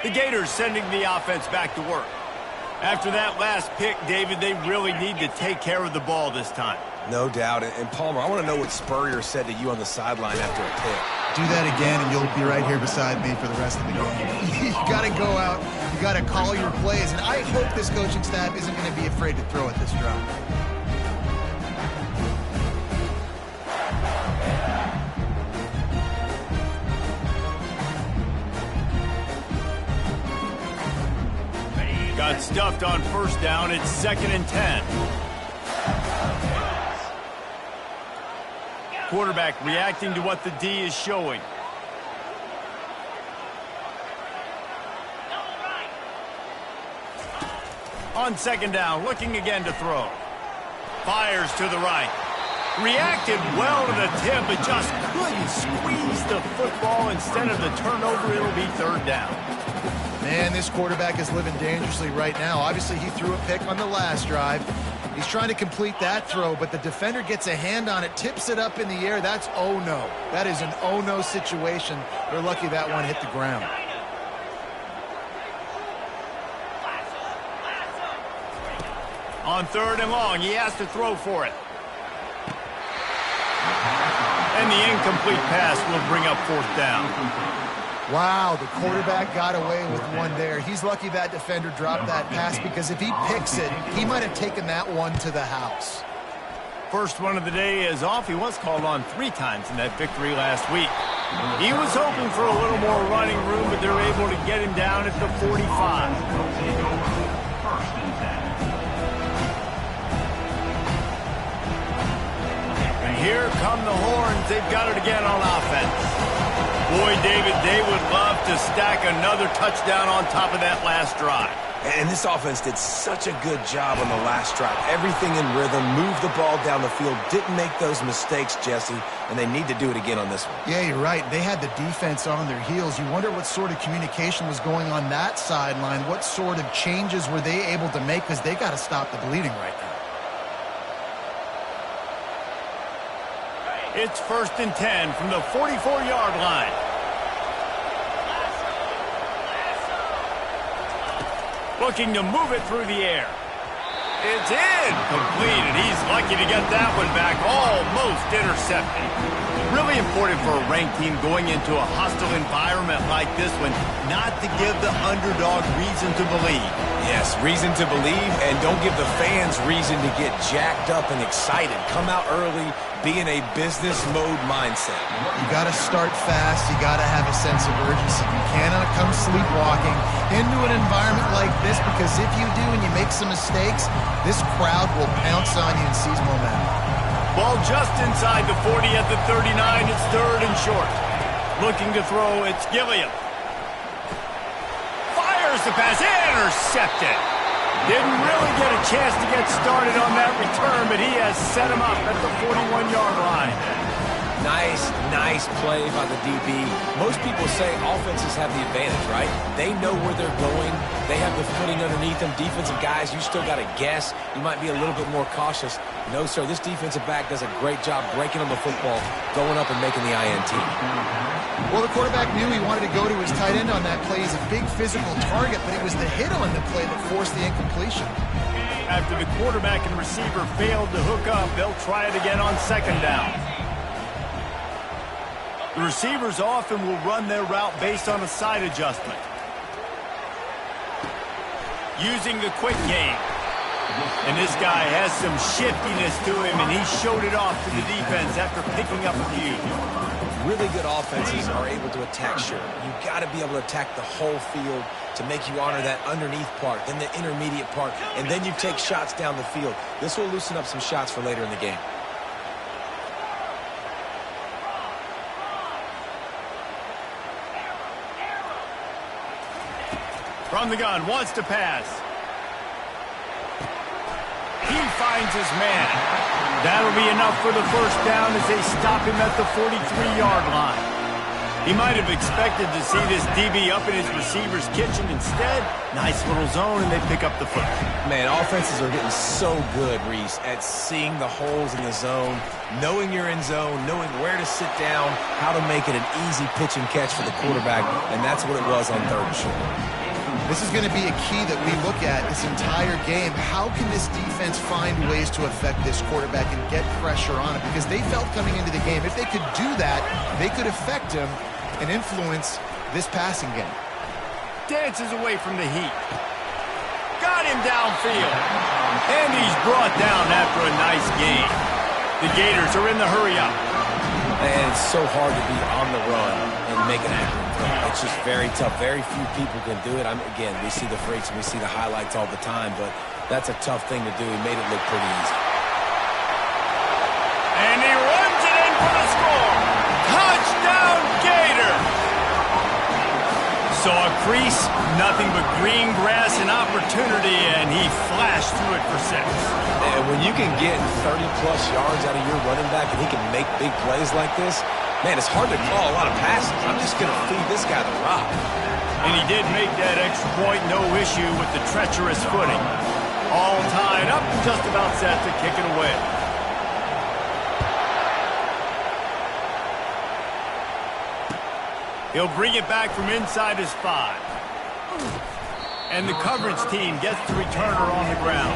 The Gators sending the offense back to work. After that last pick, David, they really need to take care of the ball this time. No doubt. And Palmer, I want to know what Spurrier said to you on the sideline after a pick. Do that again, and you'll be right here beside me for the rest of the game. You got to go out. You got to call your plays. And I hope this coaching staff isn't going to be afraid to throw at this drive. Got stuffed on first down. It's 2nd and 10. Quarterback reacting to what the D is showing. On 2nd down, looking again to throw. Fires to the right. Reacted well to the tip, but just couldn't squeeze the football. Instead of the turnover, it'll be 3rd down. Man, this quarterback is living dangerously right now. Obviously, he threw a pick on the last drive. He's trying to complete that throw, but the defender gets a hand on it, tips it up in the air. That's oh-no. That is an oh-no situation. They're lucky that one hit the ground. On 3rd and long, he has to throw for it. And the incomplete pass will bring up 4th down. Wow, the quarterback got away with one there. He's lucky that defender dropped that pass, because if he picks it, he might have taken that one to the house. First one of the day is off. He was called on 3 times in that victory last week. He was hoping for a little more running room, but they're able to get him down at the 45. And here come the horns. They've got it again on offense. Boy, David, they would love to stack another touchdown on top of that last drive. And this offense did such a good job on the last drive. Everything in rhythm, moved the ball down the field, didn't make those mistakes, Jesse, and they need to do it again on this one. Yeah, you're right. They had the defense on their heels. You wonder what sort of communication was going on that sideline. What sort of changes were they able to make, because they got to stop the bleeding right now. It's 1st and 10 from the 44-yard line. Looking to move it through the air. It's in. Completed. He's lucky to get that one back. Almost intercepted. Really important for a ranked team going into a hostile environment like this one not to give the underdog reason to believe. Yes, reason to believe, and don't give the fans reason to get jacked up and excited. Come out early, be in a business mode mindset. You got to start fast. You got to have a sense of urgency. You cannot come sleepwalking into an environment like this, because if you do and you make some mistakes, this crowd will pounce on you and seize momentum. Ball just inside the 40 at the 39. It's 3rd and short. Looking to throw, it's Gilliam. Fires the pass, intercepted. Didn't really get a chance to get started on that return, but he has set him up at the 41-yard line. Nice play by the DB. Most people say offenses have the advantage, right? They know where they're going. They have the footing underneath them. Defensive guys, you still got to guess. You might be a little bit more cautious. No, sir, this defensive back does a great job breaking on the football, going up and making the INT. Well, the quarterback knew he wanted to go to his tight end on that play. He's a big physical target, but it was the hit on the play that forced the incompletion. After the quarterback and receiver failed to hook up, they'll try it again on 2nd down. The receivers often will run their route based on a side adjustment. Using the quick game. And this guy has some shiftiness to him, and he showed it off to the defense after picking up a few. Really good offenses are able to attack short. You've got to be able to attack the whole field to make you honor that underneath part, then the intermediate part, and then you take shots down the field. This will loosen up some shots for later in the game. From the gun, wants to pass. He finds his man. That'll be enough for the 1st down as they stop him at the 43-yard line. He might have expected to see this DB up in his receiver's kitchen. Instead, nice little zone, and they pick up the foot. Man, offenses are getting so good, Reese, at seeing the holes in the zone, knowing you're in zone, knowing where to sit down, how to make it an easy pitch and catch for the quarterback, and that's what it was on 3rd and short. This is going to be a key that we look at this entire game. How can this defense find ways to affect this quarterback and get pressure on him? Because they felt coming into the game, if they could do that, they could affect him and influence this passing game. Dances away from the heat. Got him downfield. And he's brought down after a nice gain. The Gators are in the hurry-up. And it's so hard to be on the run and make an accurate throw. It's just very tough. Very few people can do it. Again, we see the freaks and we see the highlights all the time, but that's a tough thing to do. He made it look pretty easy. And he runs it in for the score. Touchdown, Gator! Saw a crease, nothing but green grass and opportunity, and he flashed through it for 6. And when you can get 30-plus yards out of your running back and he can make big plays like this, man, it's hard to call a lot of passes. I'm just going to feed this guy the rock. And he did make that extra point, no issue with the treacherous footing. All tied up, just about set to kick it away. He'll bring it back from inside his 5. And the coverage team gets the returner on the ground.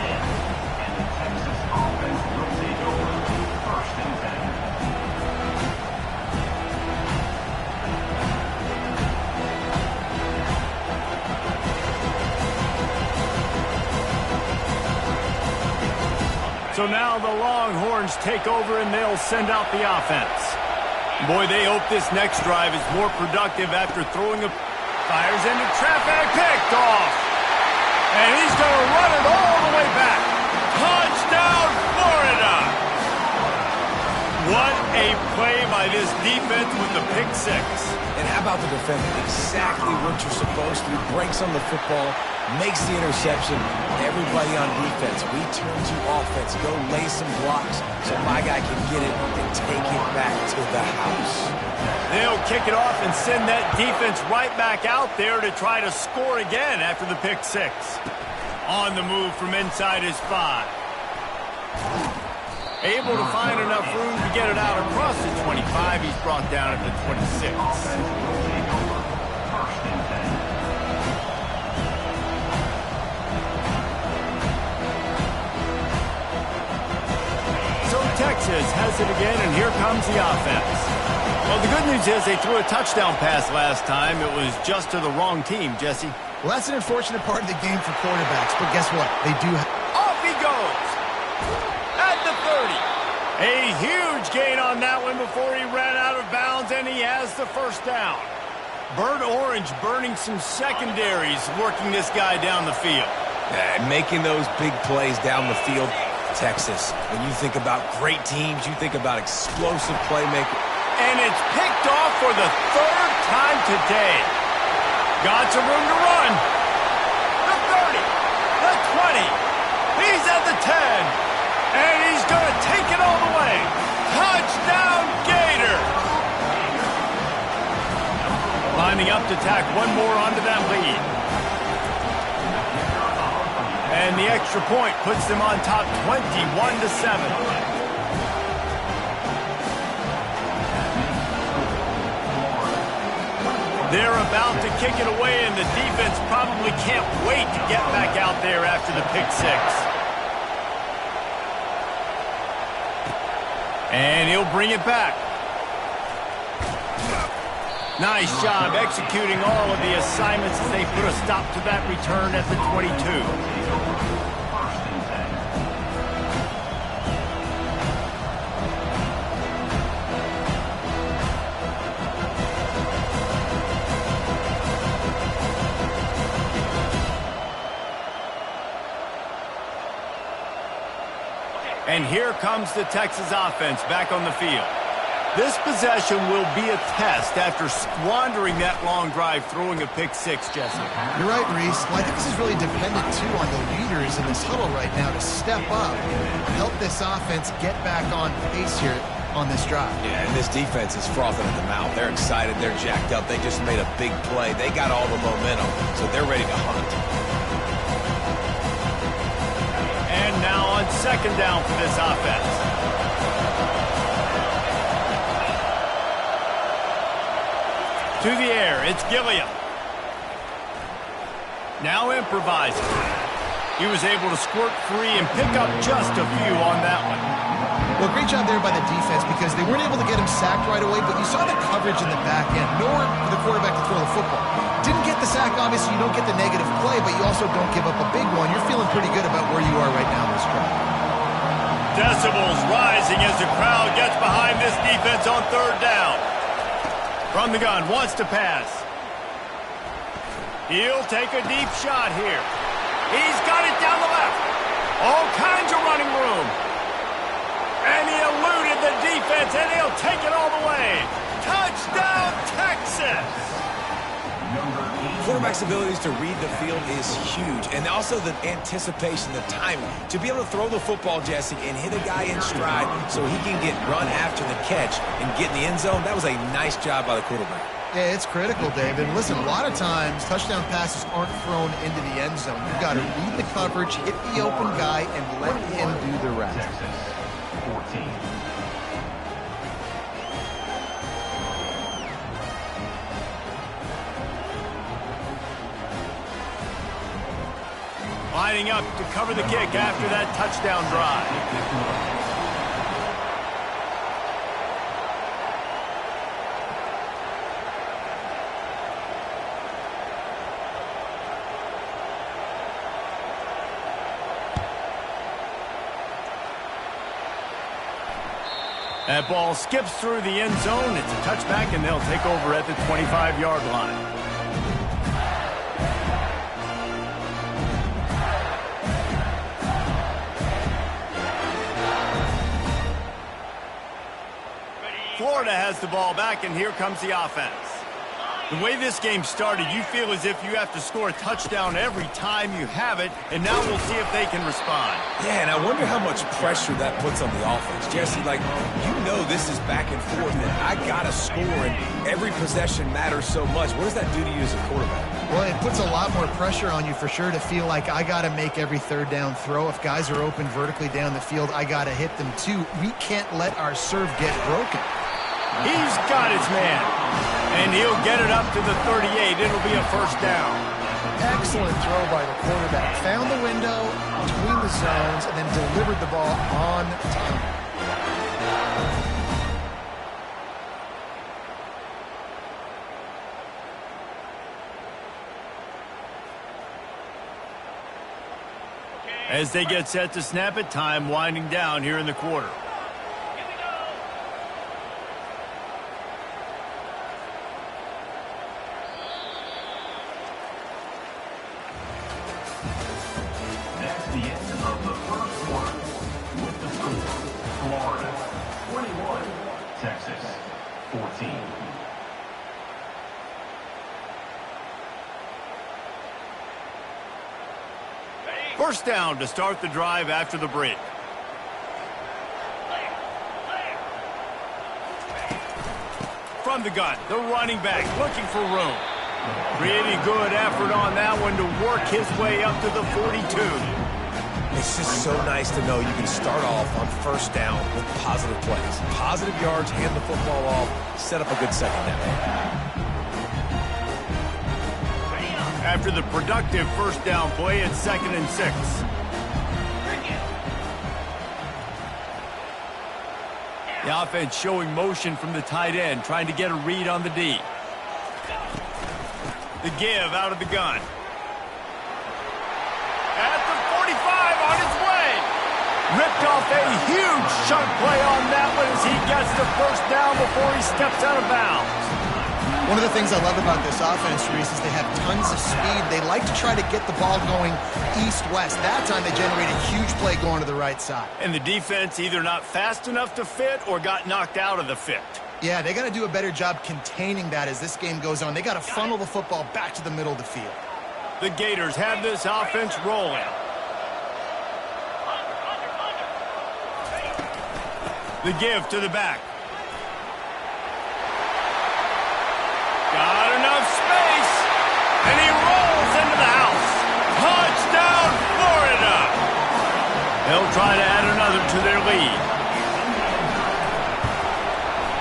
So now the Longhorns take over and they'll send out the offense. Boy, they hope this next drive is more productive after throwing a... Fires into traffic, picked off. And he's going to run it all the way back. Touchdown, Florida! What a play by this defense with the pick 6. And how about the defender? Exactly what you're supposed to do. Breaks on the football, makes the interception. Everybody on defense, we turn to offense. Go lay some blocks so my guy can get it and take it back to the house. They'll kick it off and send that defense right back out there to try to score again after the pick 6. On the move from inside his 5. Able to find enough room to get it out across the 25. He's brought down at the 26. So Texas has it again, and here comes the offense. Well, the good news is they threw a touchdown pass last time. It was just to the wrong team, Jesse. Well, that's an unfortunate part of the game for quarterbacks, but guess what? They do have... Off he goes! At the 30. A huge gain on that one before he ran out of bounds, and he has the first down. Burnt Orange burning some secondaries, working this guy down the field. And making those big plays down the field. Texas, when you think about great teams, you think about explosive playmaker. And it's picked off for the 3rd time today. Got some room to run. The 30, the 20. He's at the 10. And he's going to take it all the way. Touchdown, Gator. Lining up to tack one more onto that lead. And the extra point puts them on top 21-7. They're about to kick it away, and the defense probably can't wait to get back out there after the pick 6. And he'll bring it back. Nice job executing all of the assignments as they put a stop to that return at the 22. And here comes the Texas offense back on the field. This possession will be a test after squandering that long drive throwing a pick 6, Jesse. You're right, Reese. Well, I think this is really dependent, too, on the leaders in this huddle right now to step up, help this offense get back on pace here. on this drive. Yeah, and this defense is frothing at the mouth. They're excited. They're jacked up. They just made a big play. They got all the momentum, so they're ready to hunt. And now on second down for this offense. To the air, it's Gilliam. Now improvising. He was able to squirt free and pick up just a few on that one. Well, great job there by the defense because they weren't able to get him sacked right away, but you saw the coverage in the back end. Nowhere for the quarterback to throw the football. Didn't get the sack, obviously. You don't get the negative play, but you also don't give up a big one. You're feeling pretty good about where you are right now in this drive. Decibels rising as the crowd gets behind this defense on third down. From the gun, wants to pass. He'll take a deep shot here. He's got it down the left. All kinds of running room. And he eluded the defense, and he'll take it all the way. Touchdown, Texas! Quarterback's abilities to read the field is huge, and also the anticipation, the timing. To be able to throw the football, Jesse, and hit a guy in stride so he can get run after the catch and get in the end zone, that was a nice job by the quarterback. Yeah, it's critical, Dave. And listen, a lot of times touchdown passes aren't thrown into the end zone. You've got to read the coverage, hit the open guy, and let him do the rest. 14. Lining up to cover the kick after that touchdown drive. That ball skips through the end zone. It's a touchback, and they'll take over at the 25-yard line. Florida has the ball back, and here comes the offense. The way this game started, you feel as if you have to score a touchdown every time you have it, and now we'll see if they can respond. Yeah, and I wonder how much pressure that puts on the offense. Jesse, like, you know this is back and forth, and I got to score, and every possession matters so much. What does that do to you as a quarterback? Well, it puts a lot more pressure on you for sure to feel like I got to make every third down throw. If guys are open vertically down the field, I got to hit them too. We can't let our serve get broken. He's got his man, and he'll get it up to the 38. It'll be a first down. Excellent throw by the quarterback. Found the window between the zones and then delivered the ball on time. As they get set to snap it, time winding down here in the quarter. The end of the first quarter with the score, Florida 21, Texas 14. First down to start the drive after the break. From the gun, the running back looking for room. Pretty good effort on that one to work his way up to the 42. It's just so nice to know you can start off on first down with positive plays. Positive yards, hand the football off, set up a good second down. After the productive first down play, it's 2nd and 6. The offense showing motion from the tight end, trying to get a read on the D. The give out of the gun. At the 45 on his way. Ripped off a huge chunk play on that one as he gets the first down before he steps out of bounds. One of the things I love about this offense, Reese, is they have tons of speed. They like to try to get the ball going east-west. That time they generate a huge play going to the right side. And the defense either not fast enough to fit or got knocked out of the fit. Yeah, they got to do a better job containing that as this game goes on. They got to funnel the football back to the middle of the field. The Gators have this offense rolling. The give to the back. Got enough space, and he rolls into the house. Touchdown, Florida! They'll try to add another to their lead.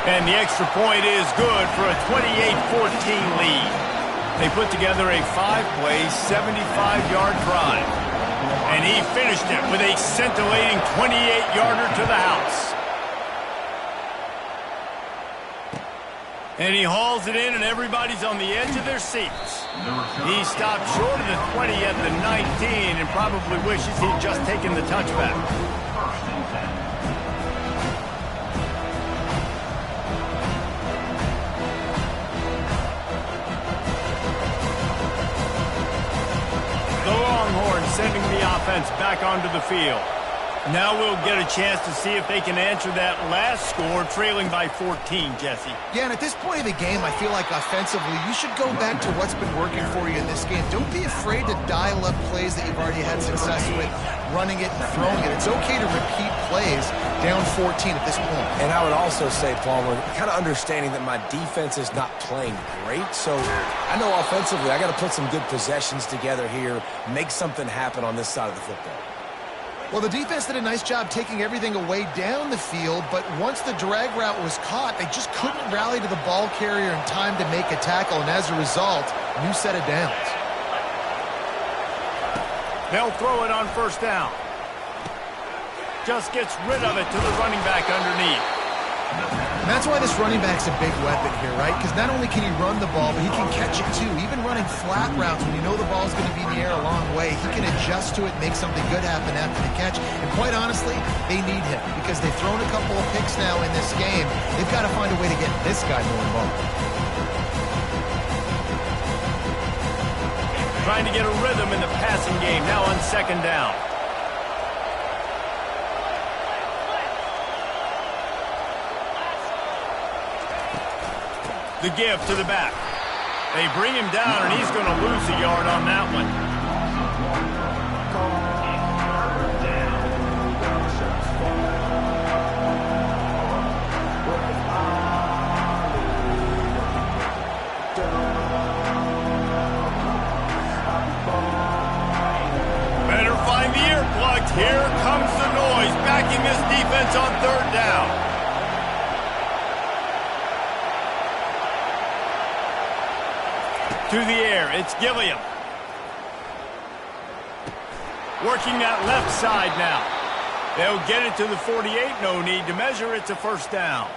And the extra point is good for a 28-14 lead. They put together a 5-play, 75-yard drive. And he finished it with a scintillating 28-yarder to the house. And he hauls it in, and everybody's on the edge of their seats. He stopped short of the 20 at the 19 and probably wishes he'd just taken the touchback. The Longhorns sending the offense back onto the field. Now we'll get a chance to see if they can answer that last score, trailing by 14, Jesse. Yeah, and at this point of the game, I feel like offensively, you should go back to what's been working for you in this game. Don't be afraid to dial up plays that you've already had success with, running it and throwing it. It's okay to repeat plays down 14 at this point. And I would also say, Palmer, kind of understanding that my defense is not playing great, so I know offensively I got to put some good possessions together here, make something happen on this side of the football. Well, the defense did a nice job taking everything away down the field, but once the drag route was caught, they just couldn't rally to the ball carrier in time to make a tackle, and as a result, new set of downs. They'll throw it on first down. Just gets rid of it to the running back underneath. And that's why this running back's a big weapon here, right? Because not only can he run the ball, but he can catch it too. Even running flat routes when you know the ball's going to be in the air a long way, he can adjust to it, make something good happen after the catch. And quite honestly, they need him because they've thrown a couple of picks now in this game. They've got to find a way to get this guy more involved. Trying to get a rhythm in the passing game now on second down. The give to the back. They bring him down, and he's going to lose a yard on that one. Better find the earplugs. Here comes the noise, backing this defense on third down. To the air, it's Gilliam. Working that left side now. They'll get it to the 48, no need to measure, it's a first down.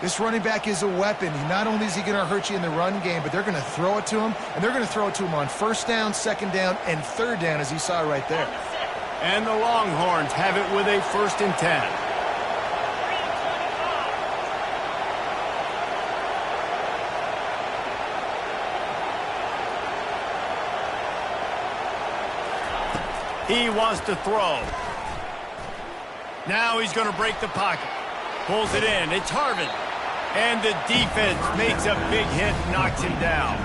This running back is a weapon. Not only is he going to hurt you in the run game, but they're going to throw it to him, and they're going to throw it to him on first down, second down, and third down, as you saw right there. And the Longhorns have it with a 1st and 10. He wants to throw. Now he's going to break the pocket. Pulls it in. It's Harvin. And the defense makes a big hit and knocks him down.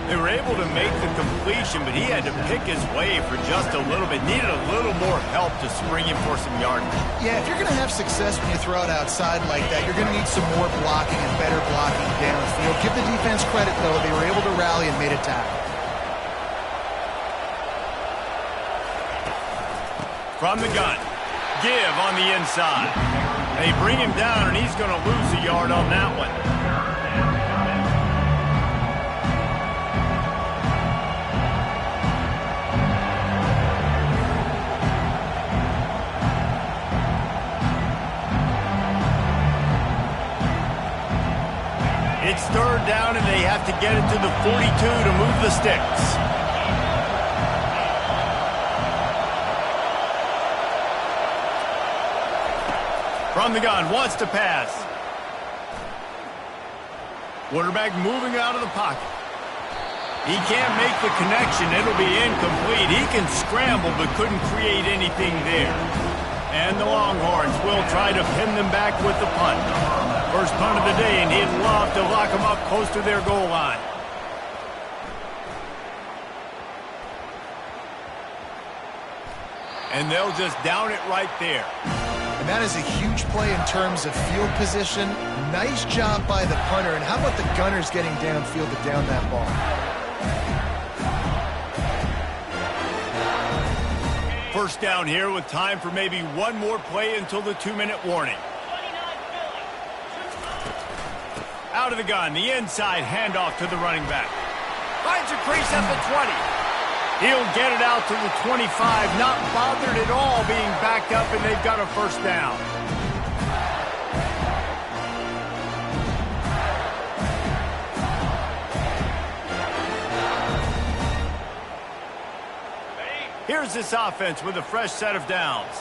They were able to make the completion, but he had to pick his way for just a little bit. Needed a little more help to spring him for some yardage. Yeah, if you're going to have success when you throw it outside like that, you're going to need some more blocking and better blocking downfield. Give the defense credit, though. They were able to rally and made a tackle. From the gun, give on the inside. They bring him down, and he's going to lose a yard on that one. It's third down, and they have to get it to the 42 to move the sticks. From the gun, wants to pass. Quarterback moving out of the pocket. He can't make the connection. It'll be incomplete. He can scramble, but couldn't create anything there. And the Longhorns will try to pin them back with the punt. First punt of the day, and he'd love to lock them up close to their goal line. And they'll just down it right there. And that is a huge play in terms of field position. Nice job by the punter. And how about the gunners getting downfield to down that ball? First down here with time for maybe one more play until the 2-minute warning. Out of the gun, the inside handoff to the running back. Finds a crease at the 20. He'll get it out to the 25, not bothered at all being backed up, and they've got a first down. Here's this offense with a fresh set of downs.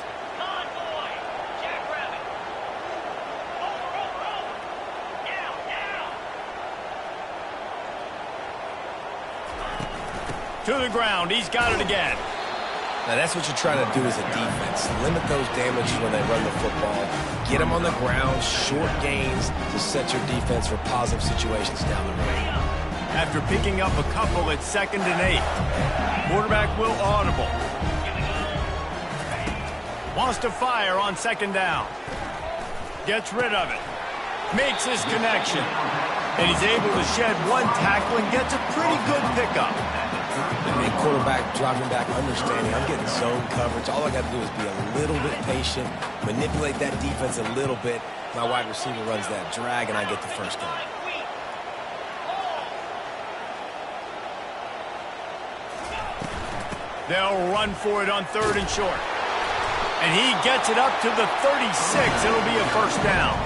To the ground. He's got it again. Now, that's what you're trying to do as a defense. Limit those damages when they run the football. Get them on the ground, short gains to set your defense for positive situations down the road. After picking up a couple at 2nd and 8. Quarterback will audible. Wants to fire on 2nd down. Gets rid of it. Makes his connection. And he's able to shed one tackle and gets a pretty good pickup. I mean, quarterback dropping back, understanding I'm getting zone coverage. All I got to do is be a little bit patient, manipulate that defense a little bit. My wide receiver runs that drag, and I get the first down. They'll run for it on 3rd and short. And he gets it up to the 36. It'll be a first down.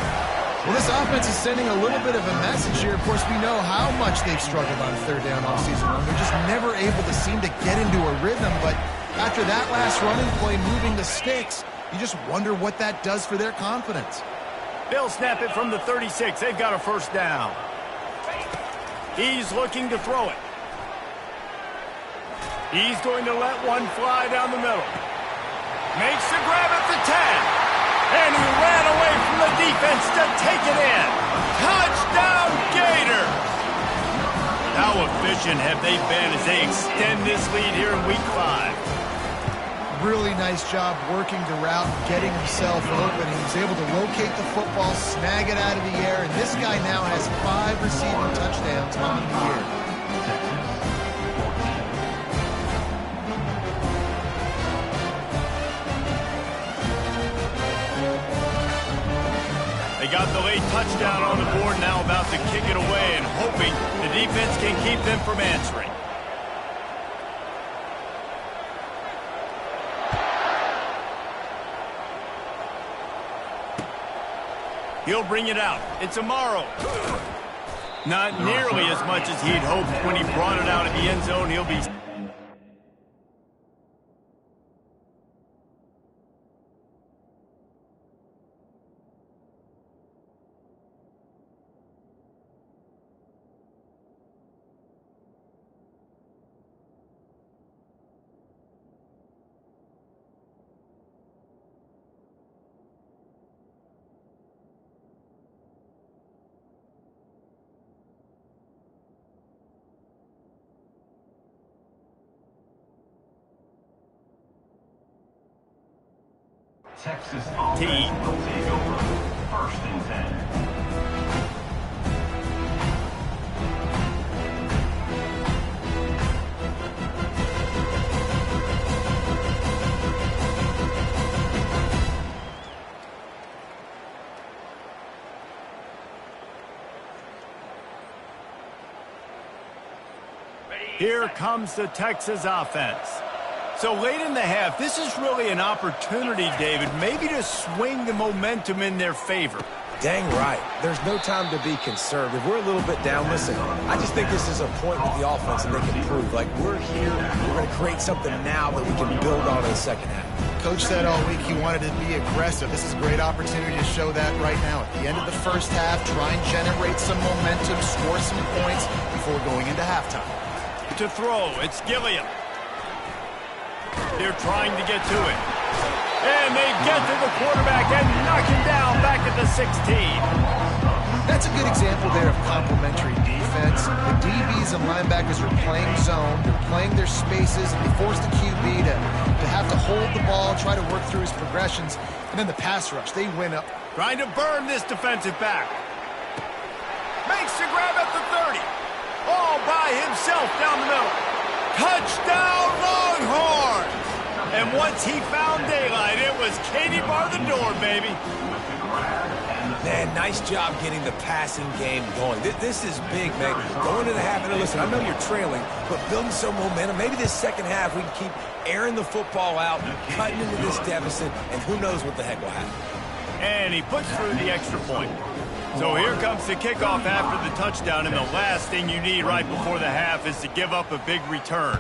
Well, this offense is sending a little bit of a message here. Of course, we know how much they've struggled on 3rd down all season long. They're just never able to seem to get into a rhythm. But after that last running play, moving the sticks, you just wonder what that does for their confidence. They'll snap it from the 36. They've got a first down. He's looking to throw it. He's going to let one fly down the middle. Makes the grab at the 10. And he ran away from the defense to take it in. Touchdown, Gator! How efficient have they been as they extend this lead here in Week 5? Really nice job working the route, getting himself open. He was able to locate the football, snag it out of the air, and this guy now has 5 receiving touchdowns on the year. They got the late touchdown on the board, now about to kick it away and hoping the defense can keep them from answering. He'll bring it out. It's Amaro. Not nearly as much as he'd hoped when he brought it out of the end zone. He'll be... Texas offense will take over 1st and 10. Here comes the Texas offense. So late in the half, this is really an opportunity, David, maybe to swing the momentum in their favor. Dang right. There's no time to be concerned. If we're a little bit down, listen, I just think this is a point with the offense and they can prove. Like, we're here, we're going to create something now that we can build on in the second half. Coach said all week he wanted to be aggressive. This is a great opportunity to show that right now. At the end of the first half, try and generate some momentum, score some points before going into halftime. To throw, it's Gilliam. They're trying to get to it. And they get to the quarterback and knock him down back at the 16. that's a good example there of complementary defense. The DBs and linebackers are playing zone, they're playing their spaces, and they force the QB to have to hold the ball, try to work through his progressions, and then the pass rush, they win up. Trying to burn this defensive back. Makes the grab at the 30. All by himself down the middle. Touchdown, Longhorns! And once he found daylight, it was Katie bar the door, baby. Man, nice job getting the passing game going. This is big, man. Going into the half, and listen, I know you're trailing, but building some momentum. Maybe this second half we can keep airing the football out, cutting into this deficit, and who knows what the heck will happen. And he puts through the extra point. So here comes the kickoff after the touchdown, and the last thing you need right before the half is to give up a big return.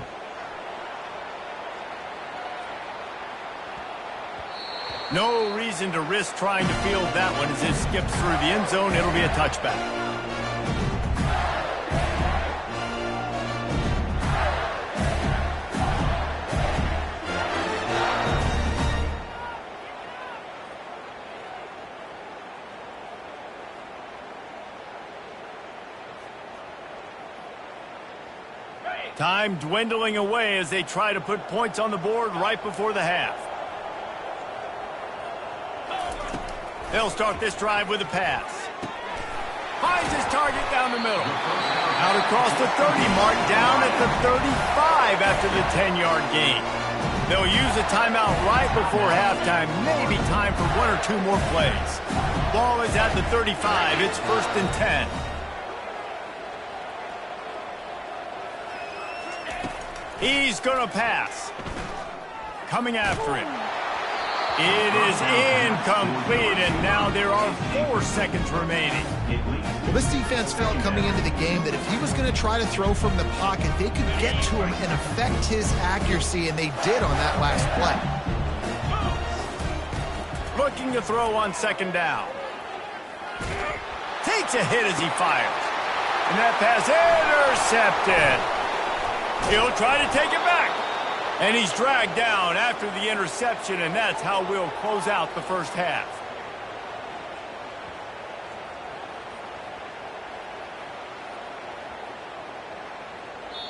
No reason to risk trying to field that one as it skips through the end zone. It'll be a touchback. Time dwindling away as they try to put points on the board right before the half. They'll start this drive with a pass. Finds his target down the middle. Out across the 30 mark, down at the 35 after the 10-yard gain. They'll use a timeout right before halftime. Maybe time for one or two more plays. Ball is at the 35. It's 1st and 10. He's going to pass. Coming after him. It is incomplete, and now there are 4 seconds remaining. Well, this defense felt coming into the game that if he was going to try to throw from the pocket, they could get to him and affect his accuracy, and they did on that last play. Looking to throw on 2nd down. Takes a hit as he fires. And that pass intercepted. He'll try to take it back. And he's dragged down after the interception, and that's how we'll close out the first half.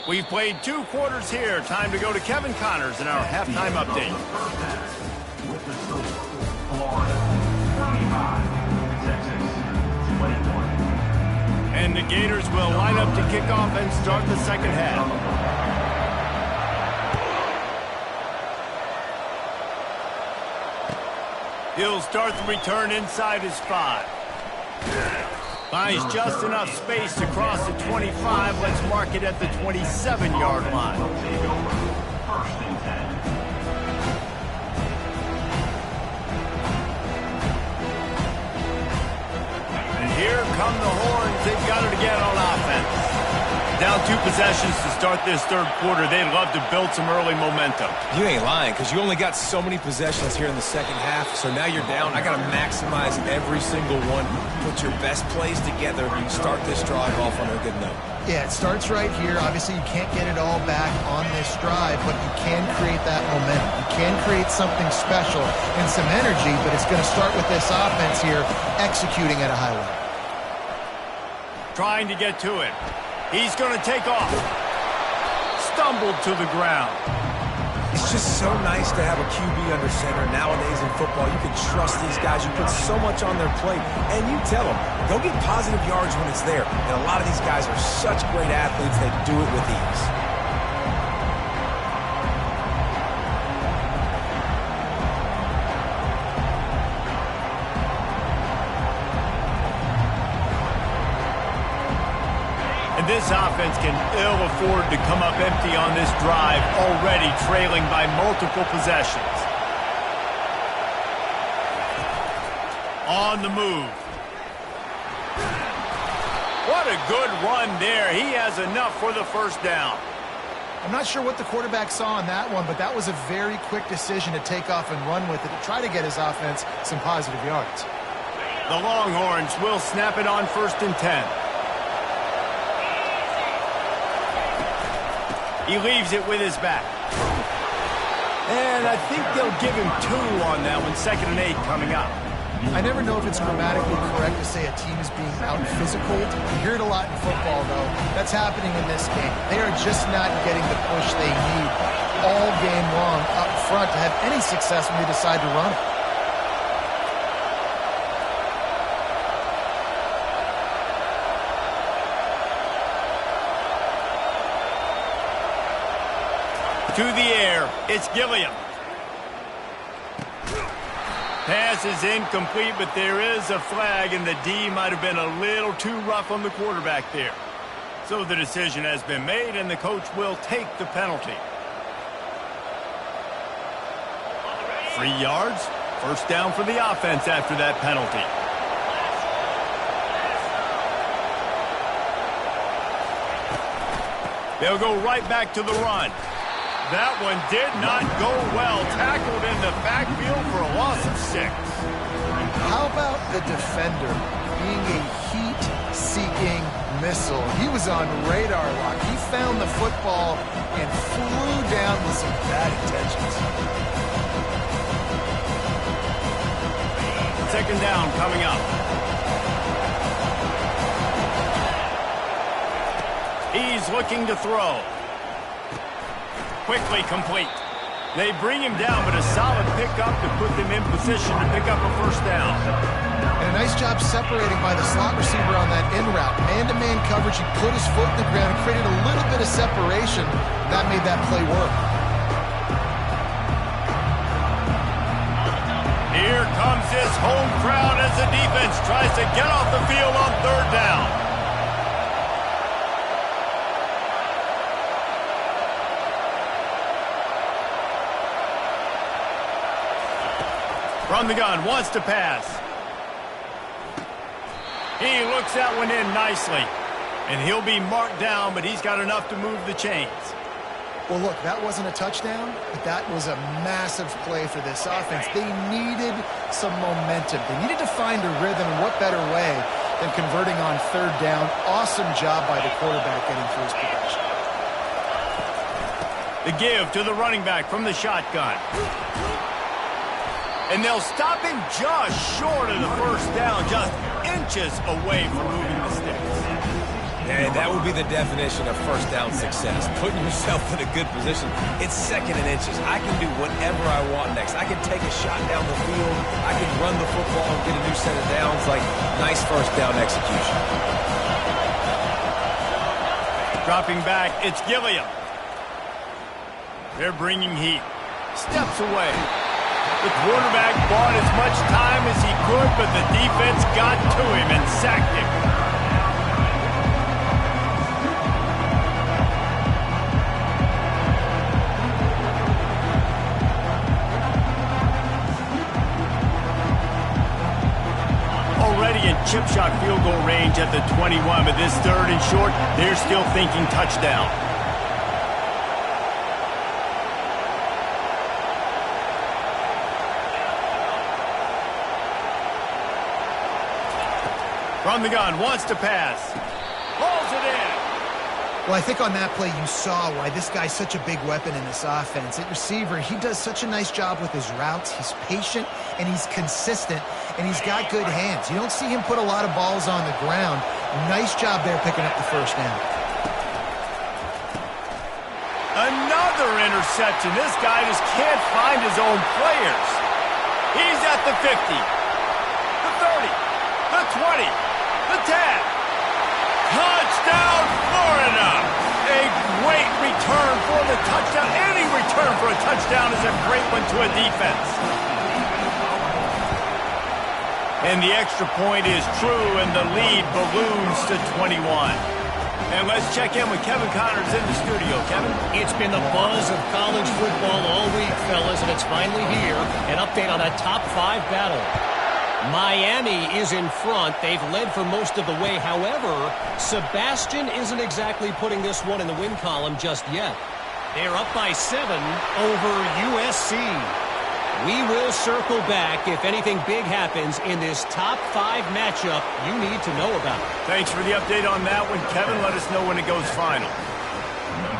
We've played 2 quarters here. Time to go to Kevin Connors in our halftime update. With the score, Florida 35, Texas 21. And the Gators will line up to kick off and start the second half. He'll start the return inside his 5. Finds just enough space to cross the 25. Let's mark it at the 27-yard line. First and 10. And here come the Horns. They've got it again on offense. Down 2 possessions to start this 3rd quarter. They'd love to build some early momentum. You ain't lying, because you only got so many possessions here in the second half, so now you're down. I got to maximize every single one. Put your best plays together. You can start this drive off on a good note. Yeah, it starts right here. Obviously, you can't get it all back on this drive, but you can create that momentum. You can create something special and some energy, but it's going to start with this offense here executing at a high level. Trying to get to it. He's going to take off. Stumbled to the ground. It's just so nice to have a QB under center. Nowadays in football, you can trust these guys. You put so much on their plate, and you tell them, go get positive yards when it's there. And a lot of these guys are such great athletes, they do it with ease. This offense can ill afford to come up empty on this drive, already trailing by multiple possessions. On the move. What a good run there. He has enough for the 1st down. I'm not sure what the quarterback saw on that one, but that was a very quick decision to take off and run with it to try to get his offense some positive yards. The Longhorns will snap it on 1st and 10. He leaves it with his back. And I think they'll give him 2 on that one. 2nd and 8 coming up. I never know if it's grammatically correct to say a team is being out-physical. You hear it a lot in football, though. That's happening in this game. They are just not getting the push they need all game long up front to have any success when they decide to run it. To the air, it's Gilliam. Pass is incomplete, but there is a flag, and the D might have been a little too rough on the quarterback there. So the decision has been made, and the coach will take the penalty. 3 yards, first down for the offense after that penalty. They'll go right back to the run. That one did not go well. Tackled in the backfield for a loss of 6. How about the defender being a heat-seeking missile? He was on radar lock. He found the football and flew down with some bad intentions. Second down coming up. He's looking to throw. Quickly complete. They bring him down, but a solid pickup to put them in position to pick up a first down. And a nice job separating by the slot receiver on that in route. Man-to-man coverage, he put his foot in the ground and created a little bit of separation. That made that play work. Here comes his home crowd as the defense tries to get off the field on third down. From the gun, wants to pass. He looks that one in nicely. And he'll be marked down, but he's got enough to move the chains. Well, look, that wasn't a touchdown, but that was a massive play for this offense. They needed some momentum. They needed to find a rhythm, and what better way than converting on third down. Awesome job by the quarterback getting through his progression. The give to the running back from the shotgun. And they'll stop him just short of the first down, just inches away from moving the sticks. Hey, that would be the definition of first down success. Putting yourself in a good position. It's second and inches. I can do whatever I want next. I can take a shot down the field. I can run the football and get a new set of downs. Like, nice first down execution. Dropping back, it's Gilliam. They're bringing heat. Steps away. The quarterback bought as much time as he could, but the defense got to him and sacked him. Already in chip shot field goal range at the 21, but this third and short, they're still thinking touchdown. From the gun, wants to pass. Pulls it in. Well, I think on that play you saw why this guy's such a big weapon in this offense. At receiver, he does such a nice job with his routes. He's patient, and he's consistent, and he's got good hands. You don't see him put a lot of balls on the ground. Nice job there picking up the first down. Another interception. This guy just can't find his own players. He's at the 50, the 30, the 20. The 10. Touchdown, Florida. A great return for the touchdown. Any return for a touchdown is a great one to a defense. And the extra point is true, and the lead balloons to 21. And let's check in with Kevin Connors in the studio. Kevin? It's been the buzz of college football all week, fellas, and it's finally here. An update on that top 5 battle. Miami is in front. They've led for most of the way. However, Sebastian isn't exactly putting this one in the win column just yet. They're up by 7 over USC. We will circle back if anything big happens in this top 5 matchup you need to know about. Thanks for the update on that one, Kevin. Let us know when it goes final.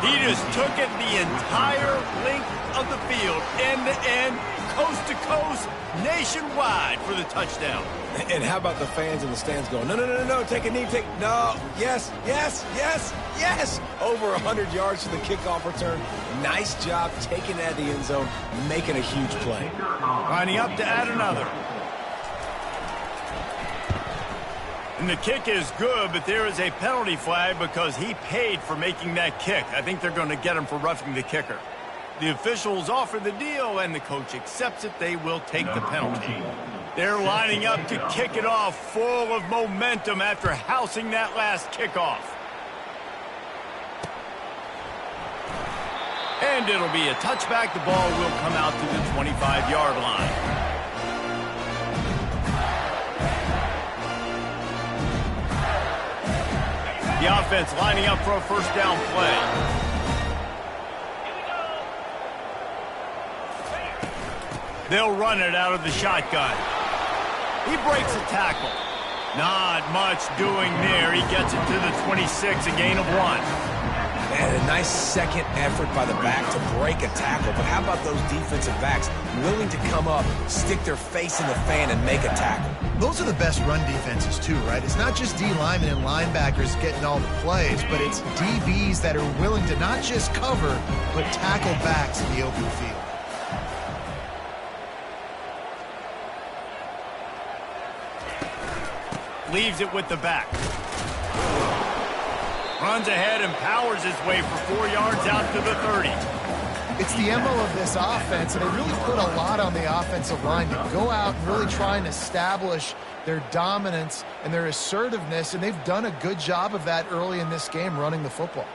He just took it the entire length of the field, end to end, coast to coast, nationwide for the touchdown. And how about the fans in the stands going, no, no, no, no, no, take a knee, no, yes, yes, yes, yes. Over 100 yards to the kickoff return. Nice job taking it out of the end zone, making a huge play. Lining up to add another. And the kick is good, but there is a penalty flag because he paid for making that kick. I think they're going to get him for roughing the kicker. The officials offer the deal, and the coach accepts it. They will take the penalty. They're lining up to kick it off, full of momentum after housing that last kickoff. And it'll be a touchback. The ball will come out to the 25-yard line. The offense lining up for a first down play. They'll run it out of the shotgun. He breaks a tackle. Not much doing there. He gets it to the 26, a gain of 1. And a nice second effort by the back to break a tackle. But how about those defensive backs willing to come up, stick their face in the fan, and make a tackle? Those are the best run defenses, too, right? It's not just D linemen and linebackers getting all the plays, but it's DBs that are willing to not just cover, but tackle backs in the open field. Leaves it with the back. Runs ahead and powers his way for 4 yards out to the 30. It's the MO of this offense, and they really put a lot on the offensive line to go out and really try and establish their dominance and their assertiveness, and they've done a good job of that early in this game running the football.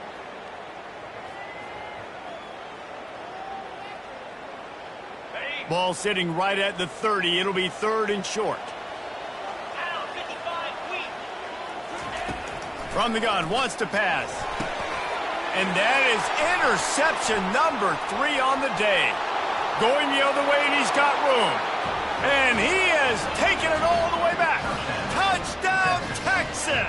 Ball sitting right at the 30. It'll be 3rd and short. From the gun, wants to pass. And that is interception number 3 on the day. Going the other way, and he's got room. And he has taken it all the way back. Touchdown, Texas!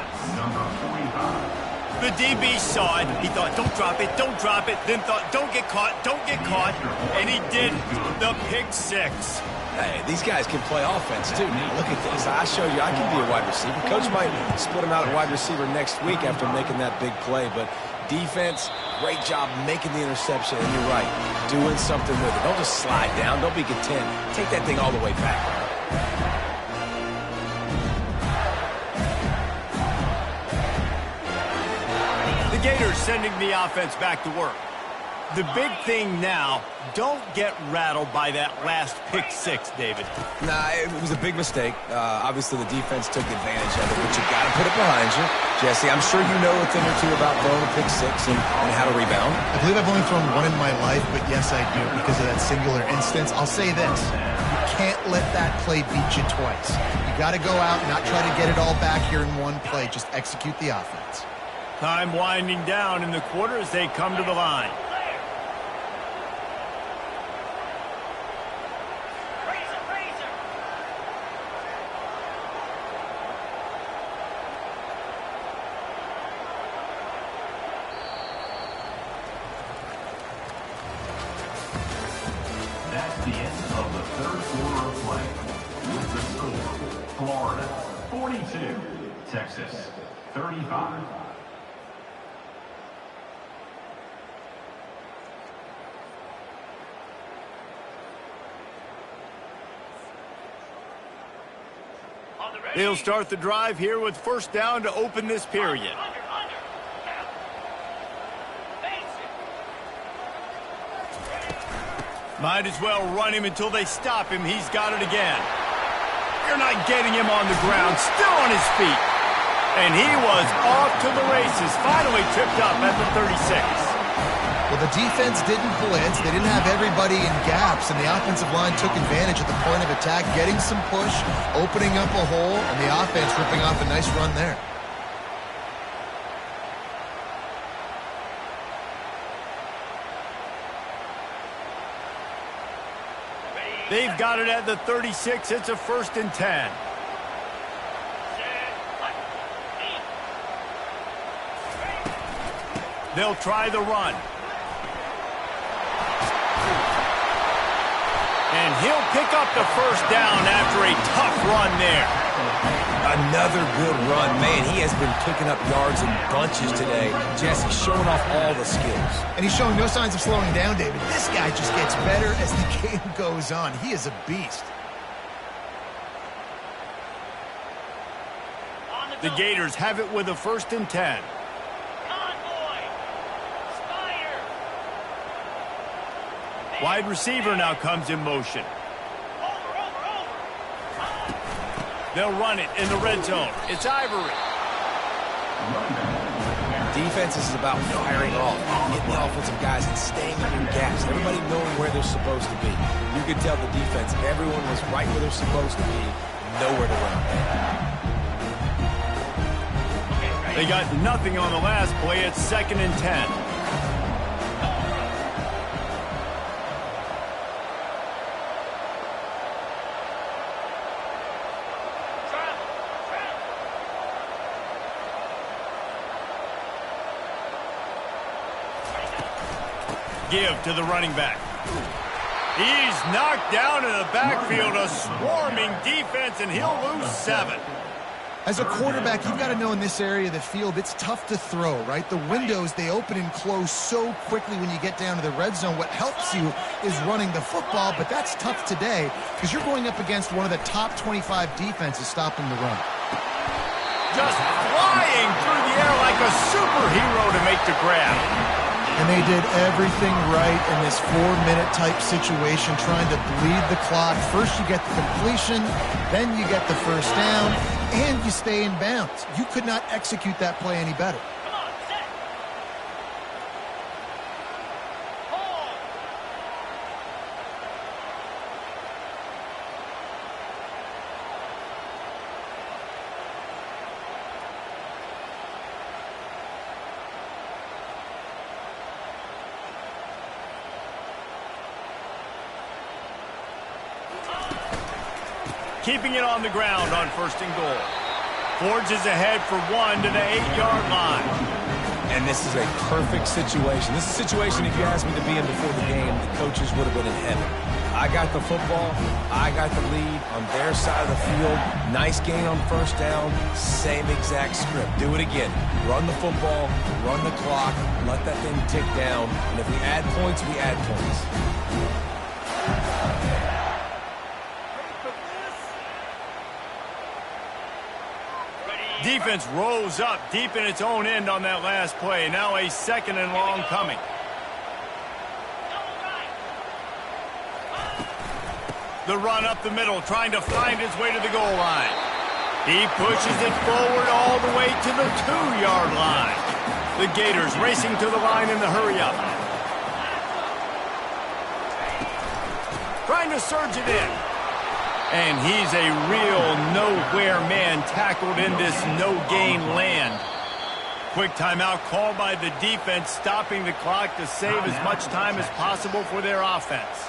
The DB saw it. He thought, don't drop it, don't drop it. Then thought, don't get caught, don't get caught. And he did the pick 6. Hey, these guys can play offense, too. Now, look at this. I showed you I can be a wide receiver. Coach might split him out at wide receiver next week after making that big play. But defense, great job making the interception. And you're right, doing something with it. Don't just slide down. Don't be content. Take that thing all the way back. The Gators sending the offense back to work. The big thing now, don't get rattled by that last pick 6, David. Nah, it was a big mistake. Obviously, the defense took advantage of it, but you got to put it behind you. Jesse, I'm sure you know a thing or two about throwing a pick 6 and how to rebound. I believe I've only thrown one in my life, but yes, I do because of that singular instance. I'll say this. You can't let that play beat you twice. You got to go out and not try to get it all back here in one play. Just execute the offense. Time winding down in the quarter as they come to the line. That's the end of the 3rd quarter of play. With the score, Florida 42, Texas 35. They'll start the drive here with first down to open this period. Might as well run him until they stop him. He's got it again. You're not getting him on the ground, still on his feet. And he was off to the races, finally tripped up at the 36. Well, the defense didn't blitz. They didn't have everybody in gaps, and the offensive line took advantage at the point of attack, getting some push, opening up a hole, and the offense ripping off a nice run there. They've got it at the 36. It's a 1st and 10. They'll try the run. And he'll pick up the first down after a tough run there. Another good run. Man, he has been picking up yards in bunches today. Jesse showing off all the skills. And he's showing no signs of slowing down, David. This guy just gets better as the game goes on. He is a beast. The Gators have it with a 1st and 10. Wide receiver now comes in motion. They'll run it in the red zone. It's Ivory. Defense is about firing off, getting the offensive guys and staying in gaps. Everybody knowing where they're supposed to be. You could tell the defense, everyone was right where they're supposed to be, nowhere to run. They got nothing on the last play. It's 2nd and 10. Give to the running back. He's knocked down in the backfield, a swarming defense, and he'll lose 7. As a quarterback, you've got to know in this area of the field, it's tough to throw, right? The windows, they open and close so quickly when you get down to the red zone. What helps you is running the football, but that's tough today because you're going up against one of the top 25 defenses stopping the run. Just flying through the air like a superhero to make the grab. And they did everything right in this 4-minute type situation, trying to bleed the clock. First you get the completion, then you get the first down, and you stay in bounds. You could not execute that play any better. Keeping it on the ground on 1st and goal. Forges ahead for 1 to the 8-yard line. And this is a perfect situation. This is a situation, if you asked me to be in before the game, the coaches would have been in heaven. I got the football. I got the lead on their side of the field. Nice gain on 1st down. Same exact script. Do it again. Run the football, run the clock, let that thing tick down. And if we add points, we add points. Defense rose up deep in its own end on that last play. Now a 2nd and long coming. The run up the middle, trying to find his way to the goal line. He pushes it forward all the way to the 2-yard line. The Gators racing to the line in the hurry-up. Trying to surge it in. And he's a real nowhere man tackled in this no-gain land. Quick timeout called by the defense, stopping the clock to save as much time as possible for their offense.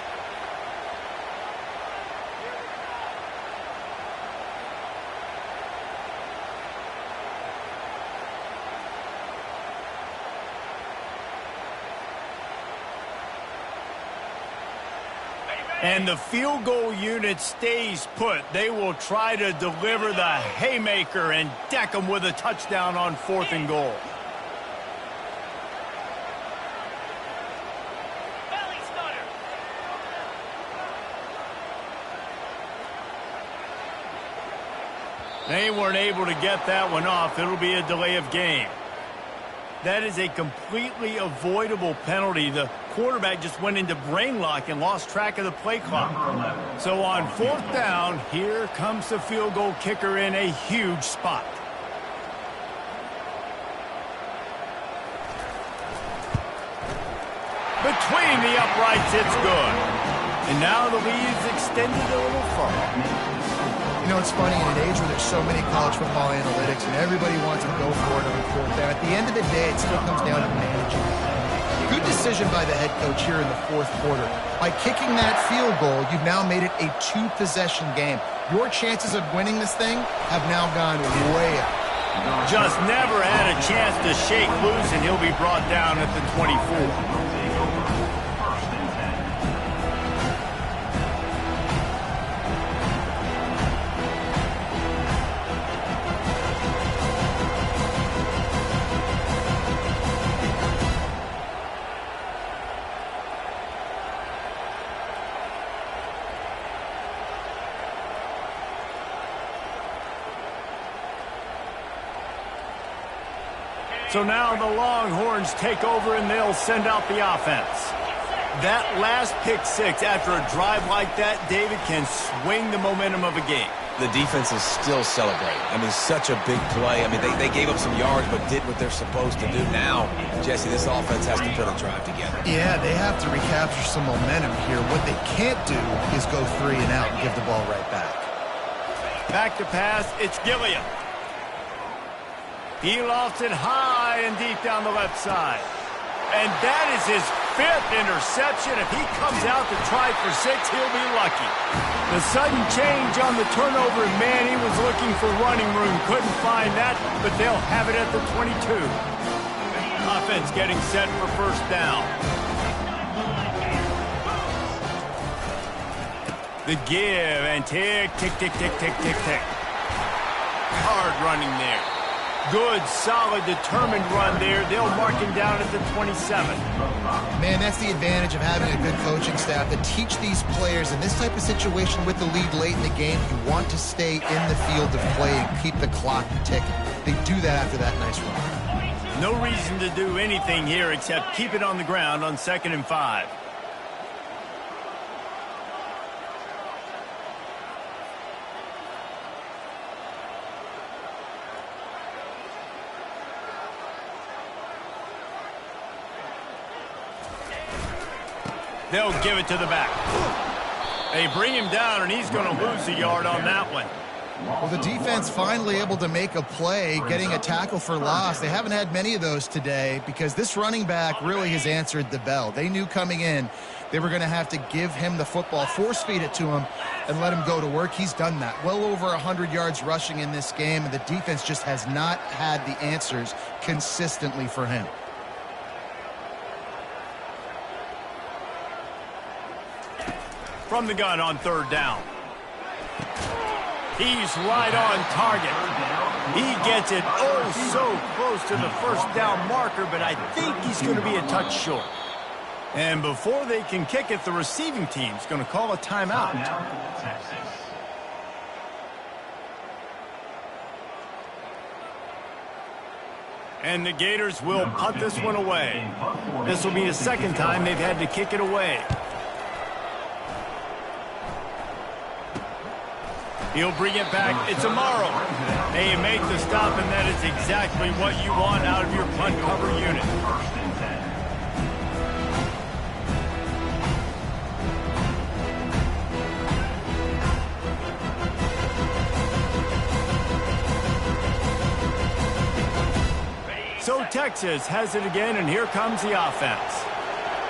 And the field goal unit stays put. They will try to deliver the haymaker and deck them with a touchdown on 4th and goal. They weren't able to get that one off. It'll be a delay of game. That is a completely avoidable penalty. The quarterback just went into brain lock and lost track of the play clock. So on 4th down, here comes the field goal kicker in a huge spot. Between the uprights, it's good. And now the lead's extended a little further. You know, it's funny, in an age where there's so many college football analytics and everybody wants to go for it on 4th down, at the end of the day, it still comes down to managing. Good decision by the head coach here in the 4th quarter. By kicking that field goal, you've now made it a 2-possession game. Your chances of winning this thing have now gone way up. Just never had a chance to shake loose, and he'll be brought down at the 24. So now the Longhorns take over and they'll send out the offense. That last pick six after a drive like that, David, can swing the momentum of a game. The defense is still celebrating. I mean, such a big play. I mean, they gave up some yards but did what they're supposed to do. Now, Jesse, this offense has to put a drive together. Yeah, they have to recapture some momentum here. What they can't do is go 3 and out and give the ball right back. Back to pass, it's Gilliam. He lofts it high and deep down the left side. And that is his 5th interception. If he comes out to try for 6, he'll be lucky. The sudden change on the turnover, man, he was looking for running room. Couldn't find that, but they'll have it at the 22. Offense getting set for first down. The give and tick, tick, tick, tick, tick, tick, tick. Hard running there. Good, solid, determined run there. They'll mark him down at the 27. Man, that's the advantage of having a good coaching staff to teach these players in this type of situation with the lead late in the game. You want to stay in the field of play and keep the clock ticking. They do that after that nice run. No reason to do anything here except keep it on the ground on 2nd and 5. They'll give it to the back. They bring him down, and he's going to lose a yard on that one. Well, the defense finally able to make a play, getting a tackle for loss. They haven't had many of those today because this running back really has answered the bell. They knew coming in they were going to have to give him the football, force feed it to him, and let him go to work. He's done that. Well over 100 yards rushing in this game, and the defense just has not had the answers consistently for him. From the gun on 3rd down. He's right on target. He gets it oh so close to the first down marker, but I think he's going to be a touch short. And before they can kick it, the receiving team's going to call a timeout. And the Gators will punt this one away. This will be the 2nd time they've had to kick it away. He'll bring it back. It's Amaro. They make the stop, and that is exactly what you want out of your punt cover unit. So Texas has it again, and here comes the offense.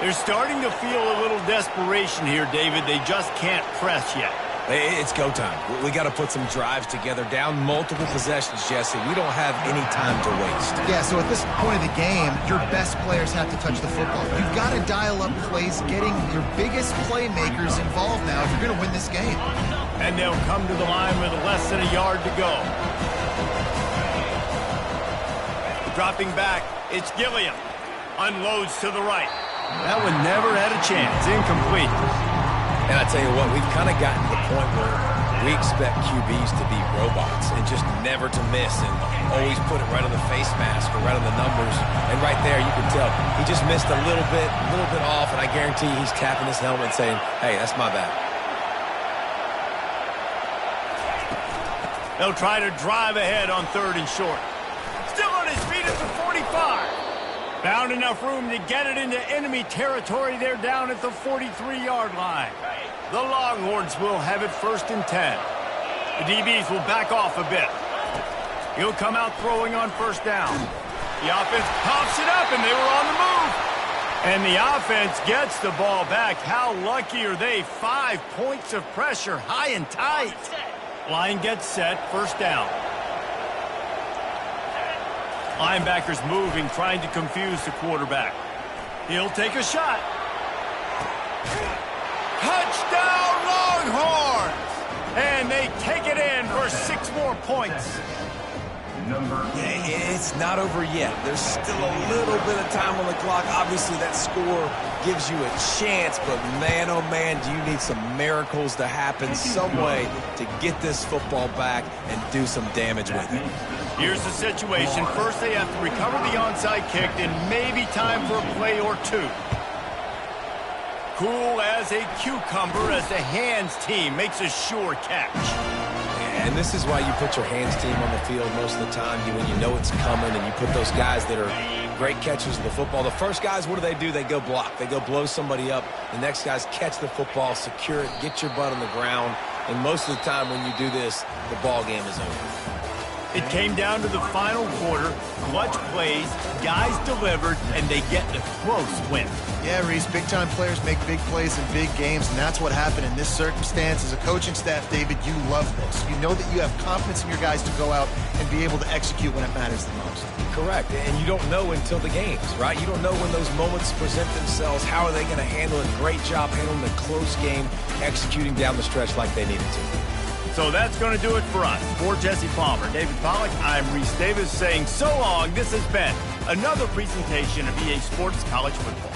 They're starting to feel a little desperation here, David. They just can't press yet. It's go time. We got to put some drives together. Down multiple possessions, Jesse. We don't have any time to waste. Yeah, so at this point of the game, your best players have to touch the football. You've got to dial up plays, getting your biggest playmakers involved now if you're going to win this game. And they'll come to the line with less than a yard to go. Dropping back, it's Gilliam. Unloads to the right. That one never had a chance. Incomplete. And I tell you what, we've kind of gotten to the point where we expect QBs to be robots and just never to miss and always put it right on the face mask or right on the numbers. And right there, you can tell he just missed a little bit off, and I guarantee he's tapping his helmet saying, hey, that's my bad. They'll try to drive ahead on 3rd and short. Still on his feet at the 45. Found enough room to get it into enemy territory. They're down at the 43-yard line. The Longhorns will have it 1st and 10. The DBs will back off a bit. He'll come out throwing on 1st down. The offense pops it up, and they were on the move. And the offense gets the ball back. How lucky are they? 5 points of pressure, high and tight. Line gets set, 1st down. Linebackers moving, trying to confuse the quarterback. He'll take a shot. Touchdown, Longhorns! And they take it in for 6 more points. number 8. It's not over yet. There's still a little bit of time on the clock. Obviously, that score gives you a chance, but man, oh man, do you need some miracles to happen, some way to get this football back and do some damage with it. Here's the situation. First, they have to recover the onside kick, and maybe time for a play or two. Cool as a cucumber as the hands team makes a sure catch. And this is why you put your hands team on the field most of the time when you know it's coming, and you put those guys that are great catchers of the football. The first guys, what do? They go block. They go blow somebody up. The next guys catch the football, secure it, get your butt on the ground. And most of the time when you do this, the ball game is over. It came down to the final quarter. Clutch plays, guys delivered, and they get a close win. Yeah, Reese, big-time players make big plays in big games, and that's what happened in this circumstance. As a coaching staff, David, you love this. You know that you have confidence in your guys to go out and be able to execute when it matters the most. Correct, and you don't know until the games, right? You don't know when those moments present themselves. How are they going to handle it? Great job handling a close game, executing down the stretch like they needed to. So that's going to do it for us. For Jesse Palmer, David Pollack, I'm Reese Davis saying so long. This has been another presentation of EA Sports College Football.